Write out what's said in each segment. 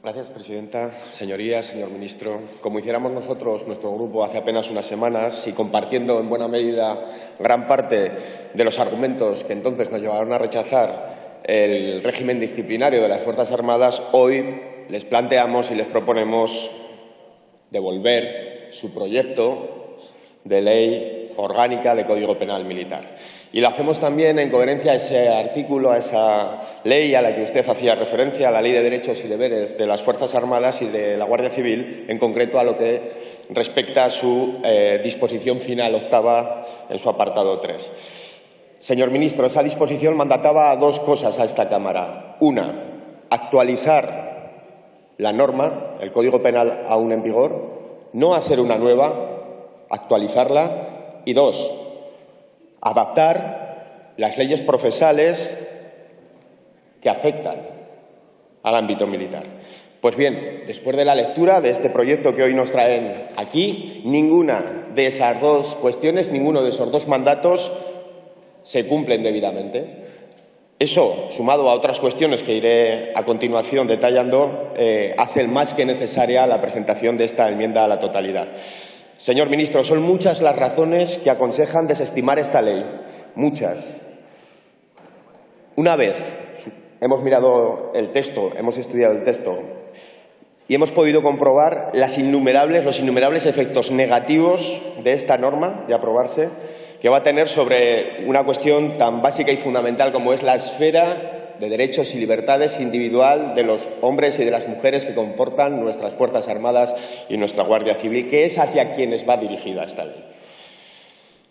Gracias, presidenta. Señorías, señor ministro, como hiciéramos nosotros, nuestro grupo, hace apenas unas semanas y compartiendo en buena medida gran parte de los argumentos que entonces nos llevaron a rechazar el régimen disciplinario de las Fuerzas Armadas, hoy les planteamos y les proponemos devolver su proyecto de ley orgánica de Código Penal Militar. Y lo hacemos también en coherencia a ese artículo, a esa ley a la que usted hacía referencia, a la Ley de Derechos y Deberes de las Fuerzas Armadas y de la Guardia Civil, en concreto a lo que respecta a su disposición final octava en su apartado 3. Señor ministro, esa disposición mandataba dos cosas a esta Cámara. Una, actualizar la norma, el Código Penal aún en vigor, no hacer una nueva, actualizarla. Y dos, adaptar las leyes procesales que afectan al ámbito militar. Pues bien, después de la lectura de este proyecto que hoy nos traen aquí, ninguna de esas dos cuestiones, ninguno de esos dos mandatos se cumplen debidamente. Eso, sumado a otras cuestiones que iré a continuación detallando, hace más que necesaria la presentación de esta enmienda a la totalidad. Señor ministro, son muchas las razones que aconsejan desestimar esta ley, muchas. Una vez hemos mirado el texto, hemos estudiado el texto y hemos podido comprobar los innumerables efectos negativos de esta norma de aprobarse, que va a tener sobre una cuestión tan básica y fundamental como es la esfera de derechos y libertades individual de los hombres y de las mujeres que comportan nuestras Fuerzas Armadas y nuestra Guardia Civil, que es hacia quienes va dirigida esta ley.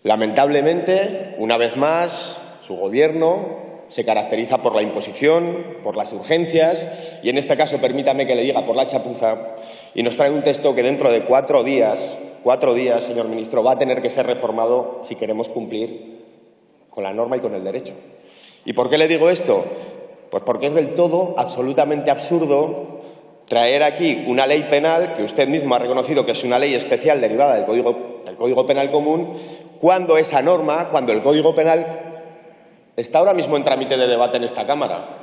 Lamentablemente, una vez más, su Gobierno se caracteriza por la imposición, por las urgencias y, en este caso, permítame que le diga, por la chapuza, y nos trae un texto que dentro de 4 días, señor ministro, va a tener que ser reformado si queremos cumplir con la norma y con el derecho. ¿Y por qué le digo esto? Pues porque es del todo absolutamente absurdo traer aquí una ley penal que usted mismo ha reconocido que es una ley especial derivada del Código Penal común, cuando esa norma, cuando el Código Penal está ahora mismo en trámite de debate en esta Cámara.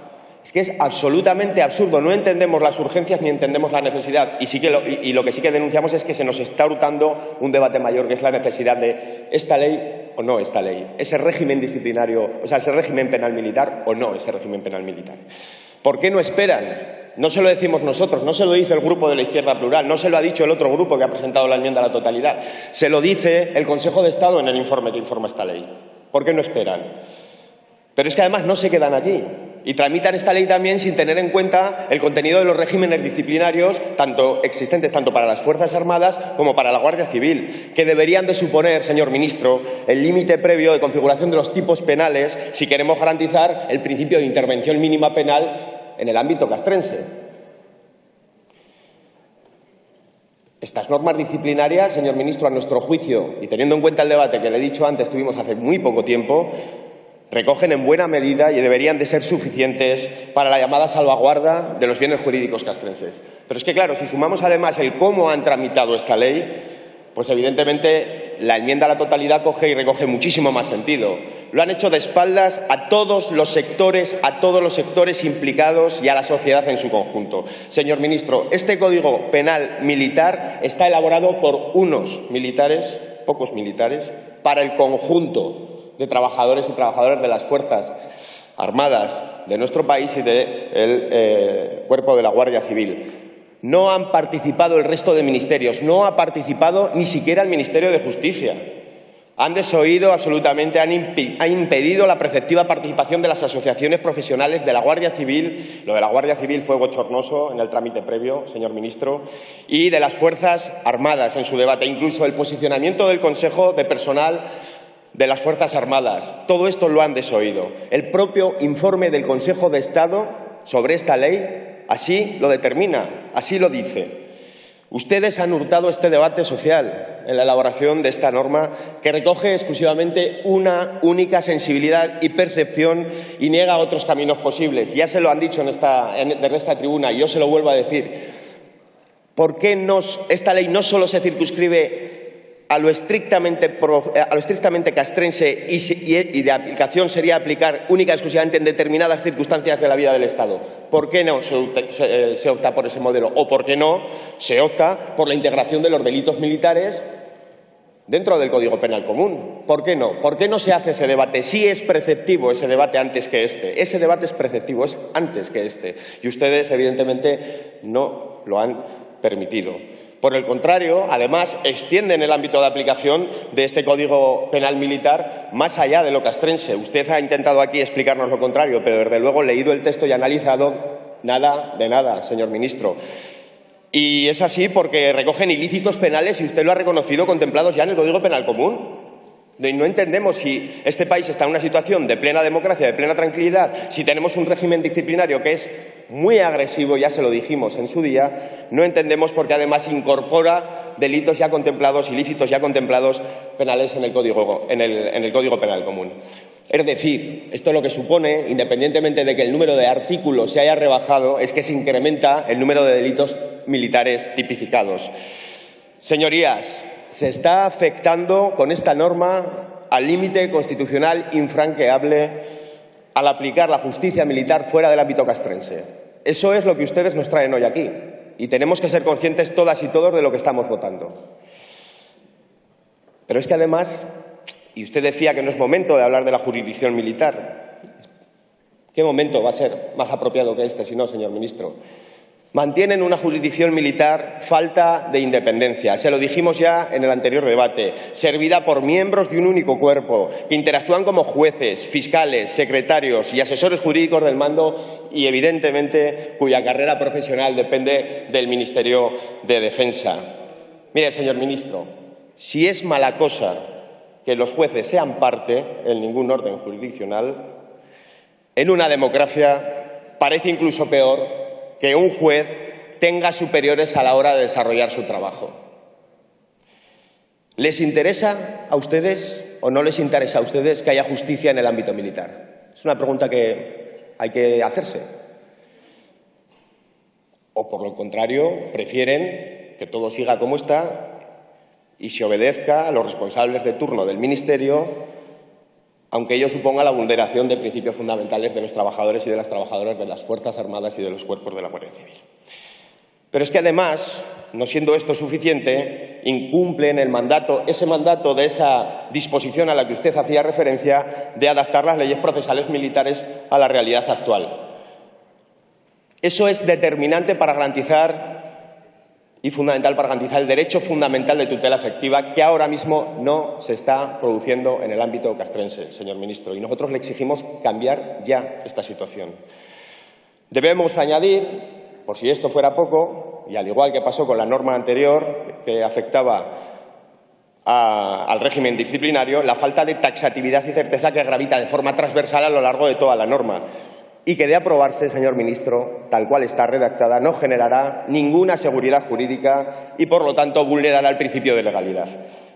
Es que es absolutamente absurdo. No entendemos las urgencias ni entendemos la necesidad. Y lo que sí que denunciamos es que se nos está hurtando un debate mayor, que es la necesidad de esta ley o no esta ley, ese régimen disciplinario, o sea, ese régimen penal militar o no ese régimen penal militar. ¿Por qué no esperan? No se lo decimos nosotros, no se lo dice el Grupo de la Izquierda Plural, no se lo ha dicho el otro grupo que ha presentado la enmienda a la totalidad. Se lo dice el Consejo de Estado en el informe que informa esta ley. ¿Por qué no esperan? Pero es que además no se quedan allí y tramitan esta ley también sin tener en cuenta el contenido de los regímenes disciplinarios existentes tanto para las Fuerzas Armadas como para la Guardia Civil, que deberían de suponer, señor ministro, el límite previo de configuración de los tipos penales si queremos garantizar el principio de intervención mínima penal en el ámbito castrense. Estas normas disciplinarias, señor ministro, a nuestro juicio, y teniendo en cuenta el debate que le he dicho antes tuvimos hace muy poco tiempo, recogen en buena medida y deberían de ser suficientes para la llamada salvaguarda de los bienes jurídicos castrenses. Pero es que, claro, si sumamos además el cómo han tramitado esta ley, pues evidentemente la enmienda a la totalidad coge y recoge muchísimo más sentido. Lo han hecho de espaldas a todos los sectores implicados y a la sociedad en su conjunto. Señor ministro, este Código Penal Militar está elaborado por unos militares, pocos militares, para el conjunto de trabajadores y trabajadoras de las Fuerzas Armadas de nuestro país y del Cuerpo de la Guardia Civil. No han participado el resto de ministerios, no ha participado ni siquiera el Ministerio de Justicia. Han desoído absolutamente, han impedido la preceptiva participación de las asociaciones profesionales de la Guardia Civil. Lo de la Guardia Civil fue bochornoso en el trámite previo, señor ministro, y de las Fuerzas Armadas en su debate. Incluso el posicionamiento del Consejo de Personal de las Fuerzas Armadas. Todo esto lo han desoído. El propio informe del Consejo de Estado sobre esta ley así lo determina, así lo dice. Ustedes han hurtado este debate social en la elaboración de esta norma que recoge exclusivamente una única sensibilidad y percepción y niega otros caminos posibles. Ya se lo han dicho desde esta tribuna y yo se lo vuelvo a decir. ¿Por qué esta ley no solo se circunscribe a lo estrictamente castrense y de aplicación sería aplicar única y exclusivamente en determinadas circunstancias de la vida del Estado? ¿Por qué no se opta por ese modelo? ¿O por qué no se opta por la integración de los delitos militares dentro del Código Penal común? ¿Por qué no? ¿Por qué no se hace ese debate? Sí es preceptivo ese debate antes que este. Ese debate es preceptivo, es antes que este. Y ustedes, evidentemente, no lo han permitido. Por el contrario, además, extienden el ámbito de aplicación de este Código Penal militar más allá de lo castrense. Usted ha intentado aquí explicarnos lo contrario, pero desde luego, leído el texto y analizado, nada de nada, señor ministro. Y es así porque recogen ilícitos penales, y usted lo ha reconocido, contemplados ya en el Código Penal común. No entendemos si este país está en una situación de plena democracia, de plena tranquilidad, si tenemos un régimen disciplinario que es muy agresivo, ya se lo dijimos en su día, no entendemos por qué además incorpora delitos ya contemplados, ilícitos ya contemplados penales en el Código Penal común. Es decir, esto lo que supone, independientemente de que el número de artículos se haya rebajado, es que se incrementa el número de delitos militares tipificados. Señorías, se está afectando con esta norma al límite constitucional infranqueable al aplicar la justicia militar fuera del ámbito castrense. Eso es lo que ustedes nos traen hoy aquí, y tenemos que ser conscientes todas y todos de lo que estamos votando. Pero es que además, y usted decía que no es momento de hablar de la jurisdicción militar, ¿qué momento va a ser más apropiado que este, si no, señor ministro? Mantienen una jurisdicción militar falta de independencia. Se lo dijimos ya en el anterior debate. Servida por miembros de un único cuerpo, que interactúan como jueces, fiscales, secretarios y asesores jurídicos del mando y, evidentemente, cuya carrera profesional depende del Ministerio de Defensa. Mire, señor ministro, si es mala cosa que los jueces sean parte en ningún orden jurisdiccional, en una democracia parece incluso peor que un juez tenga superiores a la hora de desarrollar su trabajo. ¿Les interesa a ustedes o no les interesa a ustedes que haya justicia en el ámbito militar? Es una pregunta que hay que hacerse. O, por lo contrario, prefieren que todo siga como está y se obedezca a los responsables de turno del Ministerio, aunque ello suponga la vulneración de principios fundamentales de los trabajadores y de las trabajadoras de las Fuerzas Armadas y de los cuerpos de la Guardia Civil. Pero es que, además, no siendo esto suficiente, incumplen ese mandato de esa disposición a la que usted hacía referencia de adaptar las leyes procesales militares a la realidad actual. Eso es determinante para garantizar y fundamental para garantizar el derecho fundamental de tutela efectiva, que ahora mismo no se está produciendo en el ámbito castrense, señor ministro. Y nosotros le exigimos cambiar ya esta situación. Debemos añadir, por si esto fuera poco, y al igual que pasó con la norma anterior que afectaba al régimen disciplinario, la falta de taxatividad y certeza que gravita de forma transversal a lo largo de toda la norma, y que, de aprobarse, señor ministro, tal cual está redactada, no generará ninguna seguridad jurídica y, por lo tanto, vulnerará el principio de legalidad.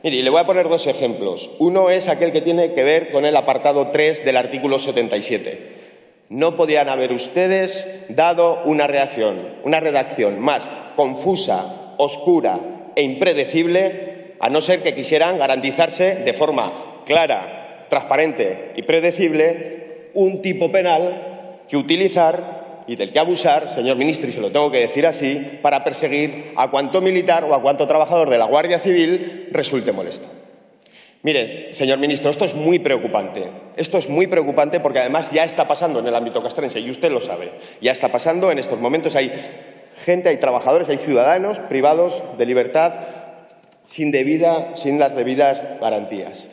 Mire, y le voy a poner dos ejemplos. Uno es aquel que tiene que ver con el apartado 3 del artículo 77. No podían haber ustedes dado una redacción más confusa, oscura e impredecible, a no ser que quisieran garantizarse de forma clara, transparente y predecible un tipo penal que utilizar y del que abusar, señor ministro, y se lo tengo que decir así, para perseguir a cuanto militar o a cuanto trabajador de la Guardia Civil resulte molesto. Mire, señor ministro, esto es muy preocupante. Esto es muy preocupante porque, además, ya está pasando en el ámbito castrense, y usted lo sabe. Ya está pasando en estos momentos. Hay gente, hay trabajadores, hay ciudadanos privados de libertad sin las debidas garantías.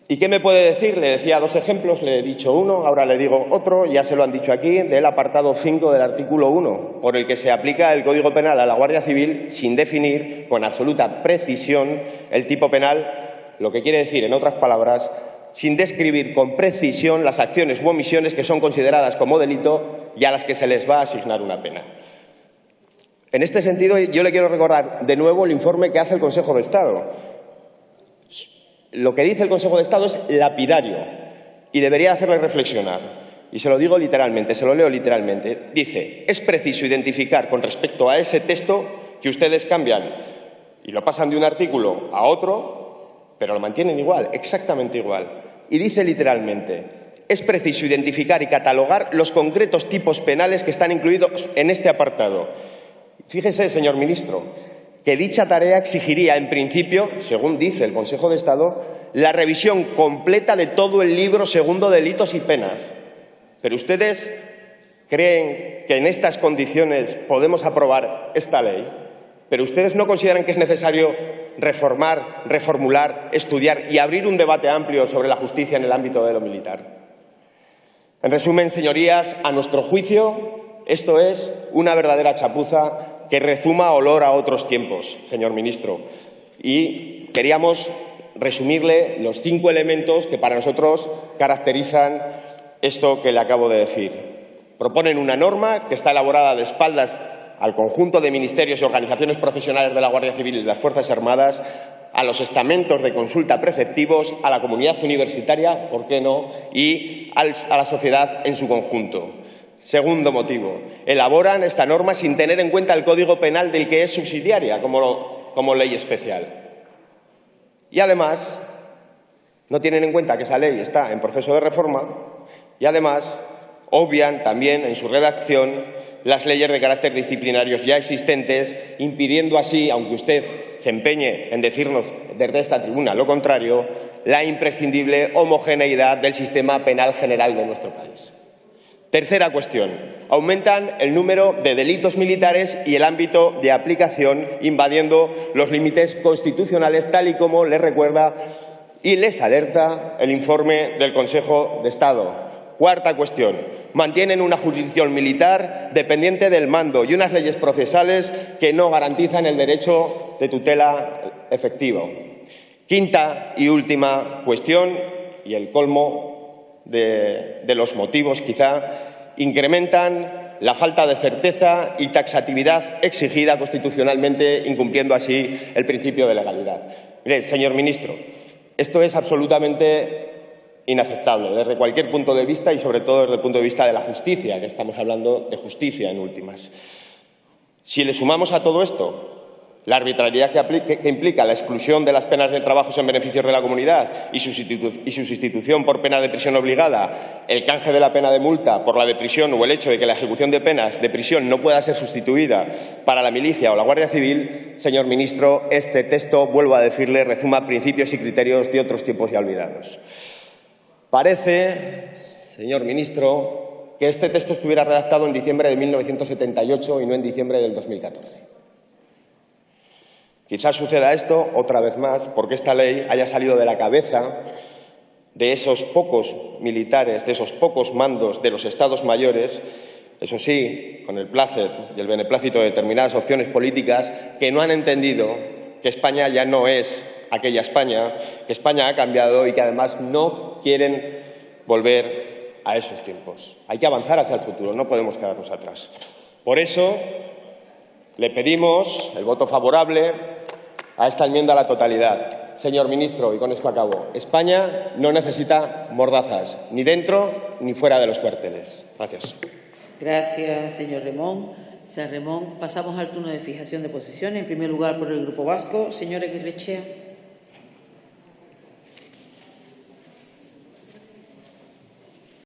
¿Y qué me puede decir? Le decía dos ejemplos, le he dicho uno, ahora le digo otro, ya se lo han dicho aquí, del apartado 5 del artículo 1, por el que se aplica el Código Penal a la Guardia Civil sin definir con absoluta precisión el tipo penal, lo que quiere decir, en otras palabras, sin describir con precisión las acciones u omisiones que son consideradas como delito y a las que se les va a asignar una pena. En este sentido, yo le quiero recordar de nuevo el informe que hace el Consejo de Estado. Lo que dice el Consejo de Estado es lapidario y debería hacerle reflexionar. Y se lo digo literalmente, se lo leo literalmente. Dice, es preciso identificar con respecto a ese texto que ustedes cambian y lo pasan de un artículo a otro, pero lo mantienen igual, exactamente igual. Y dice literalmente, es preciso identificar y catalogar los concretos tipos penales que están incluidos en este apartado. Fíjese, señor ministro, que dicha tarea exigiría, en principio, según dice el Consejo de Estado, la revisión completa de todo el libro segundo de delitos y penas. Pero ustedes creen que en estas condiciones podemos aprobar esta ley, pero ustedes no consideran que es necesario reformar, reformular, estudiar y abrir un debate amplio sobre la justicia en el ámbito de lo militar. En resumen, señorías, a nuestro juicio, esto es una verdadera chapuza que rezuma olor a otros tiempos, señor ministro. Y queríamos resumirle los 5 elementos que para nosotros caracterizan esto que le acabo de decir. Proponen una norma que está elaborada de espaldas al conjunto de ministerios y organizaciones profesionales de la Guardia Civil y de las Fuerzas Armadas, a los estamentos de consulta preceptivos, a la comunidad universitaria, ¿por qué no?, y a la sociedad en su conjunto. Segundo motivo, elaboran esta norma sin tener en cuenta el Código Penal del que es subsidiaria como ley especial. Y además, no tienen en cuenta que esa ley está en proceso de reforma y además obvian también en su redacción las leyes de carácter disciplinarios ya existentes, impidiendo así, aunque usted se empeñe en decirnos desde esta tribuna lo contrario, la imprescindible homogeneidad del sistema penal general de nuestro país. Tercera cuestión. Aumentan el número de delitos militares y el ámbito de aplicación, invadiendo los límites constitucionales, tal y como les recuerda y les alerta el informe del Consejo de Estado. Cuarta cuestión. Mantienen una jurisdicción militar dependiente del mando y unas leyes procesales que no garantizan el derecho de tutela efectivo. Quinta y última cuestión, y el colmo de los motivos quizá, incrementan la falta de certeza y taxatividad exigida constitucionalmente, incumpliendo así el principio de legalidad. Mire, señor ministro, esto es absolutamente inaceptable desde cualquier punto de vista y sobre todo desde el punto de vista de la justicia, que estamos hablando de justicia en últimas. Si le sumamos a todo esto la arbitrariedad que implica la exclusión de las penas de trabajos en beneficio de la comunidad y su sustitución por pena de prisión obligada, el canje de la pena de multa por la de prisión o el hecho de que la ejecución de penas de prisión no pueda ser sustituida para la milicia o la Guardia Civil, señor ministro, este texto, vuelvo a decirle, rezuma principios y criterios de otros tiempos ya olvidados. Parece, señor ministro, que este texto estuviera redactado en diciembre de 1978 y no en diciembre del 2014. Quizás suceda esto otra vez más porque esta ley haya salido de la cabeza de esos pocos militares, de esos pocos mandos de los estados mayores, eso sí, con el plácet y el beneplácito de determinadas opciones políticas que no han entendido que España ya no es aquella España, que España ha cambiado y que además no quieren volver a esos tiempos. Hay que avanzar hacia el futuro, no podemos quedarnos atrás. Por eso le pedimos el voto favorable a esta enmienda a la totalidad. Señor ministro, y con esto acabo, España no necesita mordazas, ni dentro ni fuera de los cuarteles. Gracias. Gracias, señor Remón. Señor Remón, pasamos al turno de fijación de posiciones. En primer lugar, por el Grupo Vasco, señor Aguirrechea.